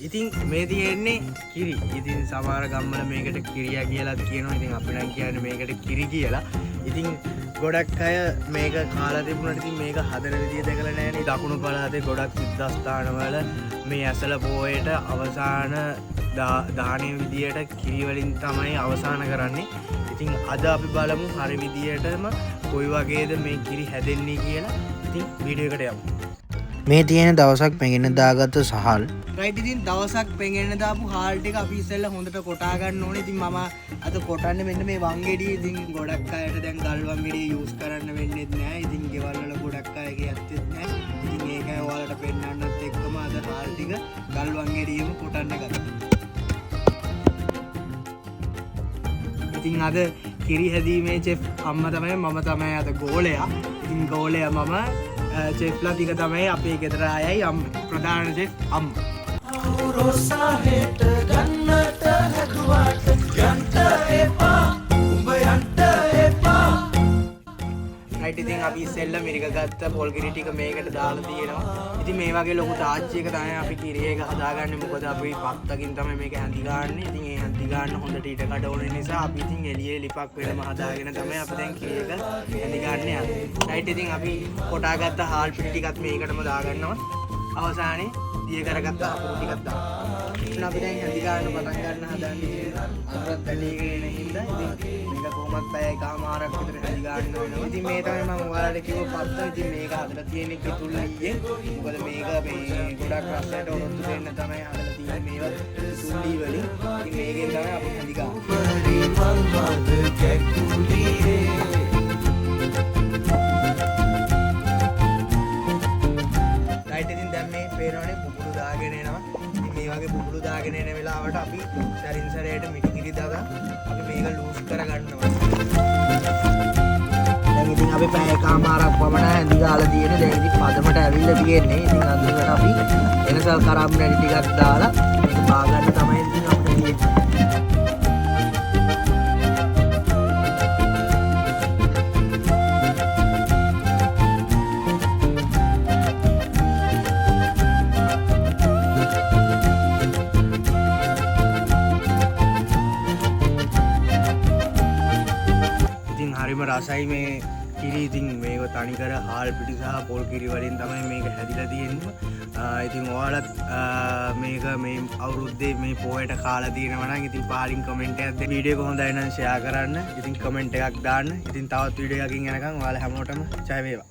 ඉතින් මේ තියෙන්නේ කිරි. ඉතින් සමහර ගම්වල මේකට කිරියා කියලාත් කියනවා. ඉතින් අපි නම් කියන්නේ මේකට කිරි කියලා. ඉතින් ගොඩක් අය මේක කාලා තිබුණාට ඉතින් මේක හදන විදිය දැකලා නැහැ නේ. දකුණු පළාතේ ගොඩක් සිද්ධාස්ථානවල මේ ඇසල පොයේට අවසාන දාහනේ විදියට කිරි වලින් තමයි අවසාන කරන්නේ. ඉතින් අද අපි බලමු හරි විදියටම කොයි වගේද මේ කිරි හැදෙන්නේ කියලා. ඉතින් වීඩියෝ එකට යමු. මේ තියෙන දවසක් පෙඟෙන දාගත්ත සහල් රයිට්. ඉතින් දවසක් පෙඟෙන්න දාපු හාල් ටික අපි ඉස්සෙල්ලා හොඳට කොටා ගන්න ඕනේ. ඉතින් මම අද කොටන්නේ මෙන්න මේ වංගෙඩිය. ඉතින් ගොඩක් අයට දැන් ගල් වංගෙඩිය යූස් කරන්න වෙන්නේ නැහැ. ඉතින් ගෙවල් වල ගොඩක් අයගේ ඇත්තෙත් නැහැ. ඉතින් ඒකයි ඔයාලට පෙන්නන්නත් එක්කම අද හාල් ටික ගල් වංගෙඩියෙම කොටන්න ගත්තා. ඉතින් අද කිරි හැදීමේ චෙෆ් අම්මා තමයි මම තමයි අද ගෝලයා. ඉතින් ගෝලයා මම චෙෆ්ලා ටික තමයි අපේ ගෙදර අයයි ප්‍රධාන චෙෆ් අම්මා. රොසාහෙට ගන්නට හැදුවට යන්ට එපා උඹ යන්ට එපා. රයිට්. ඉතින් අපි ඉස්සෙල්ලා මිරික ගත්ත පොල් කිරි ටික මේකට දාලා තියෙනවා. ඉතින් මේ වගේ ලොකු තාච්චියක තමයි අපි කිරි එක හදාගන්නේ. මොකද අපි පත්තකින් තමයි මේක හැඳි ගන්න. ඉතින් ඒ හැඳි ගන්න හොඳට ඊට කඩ ඕන නිසා අපි ඉතින් එළියේ ලිපක් වෙනම හදාගෙන තමයි අපි දැන් කිරි එක හැඳි ගන්න යන්නේ. රයිට්. ඉතින් අපි කොටාගත්ත හාල් පිටි ටිකත් මේකටම දාගන්නවා. අවසානයේ දිය කරගත්ත අපුරු ටිකක් දානවා. ඉතින් අපි දැන් හැඳි ගන්න පටන් ගන්න හදන්නේ. අරත් පැලීගෙන එන හින්දා ඉතින් මේක කොහොමත් පැය එකමාරක් විතර හැඳි ගන්න වෙනවා. ඉතින් මේ තමයි මම ඔයාලට කිව්ව පත්ත. ඉතින් මේක හදලා තියෙන්නේ කිතුල් ඊයේ. මොකද මේක මේ ගොඩක් රසයට ඔරොත්තු දෙන්න තමයි හදලා තියෙන්නේ. මේවත් කිතුල් ඊ වලින්. ඉතින් මේකෙන් තමයි අපි හැඳි ගන්නේ. බුබුලු දාගෙන එනවා. ඉතින් මේ වගේ බුබුලු දාගෙන එන වෙලාවට අපි සරින් සරයට මිටි කිරි දාලා අපි මේක ලූස් කරගන්නවා. දැන් ඉතින් අපි පැය එකමාරක් පමණ හැඳි ගාලා තියෙන්නේ. දැන් ඉතින් පදමට ඇවිල්ලා තියෙන්නේ. ඉතින් අඳුරට අපි එනසල් කරම් නැටි ටිකක් දාලා මේක බාගන්න තමයි ඉතින් අපිට තියෙන්නේ. හරිම රසයි මේ කිරි. ඉතින් මේක තනිකර හාල් පිටි සහ පොල් කිරි වලින් තමයි මේක හැදිලා තියෙන්නේ. ඉතින් ඔයාලත් මේක මේ අවුරුද්දේ මේ පොයට කාලා තියෙනවා නම් ඉතින් පාලින් කමෙන්ට් එකක් දෙන්න. වීඩියෝ එක හොඳයි නම් ෂෙයා කරන්න. ඉතින් කමෙන්ට් එකක් දාන්න. ඉතින් තවත් වීඩියෝ එකකින් යනකම් ඔයාලා හැමෝටම ජය වේවා.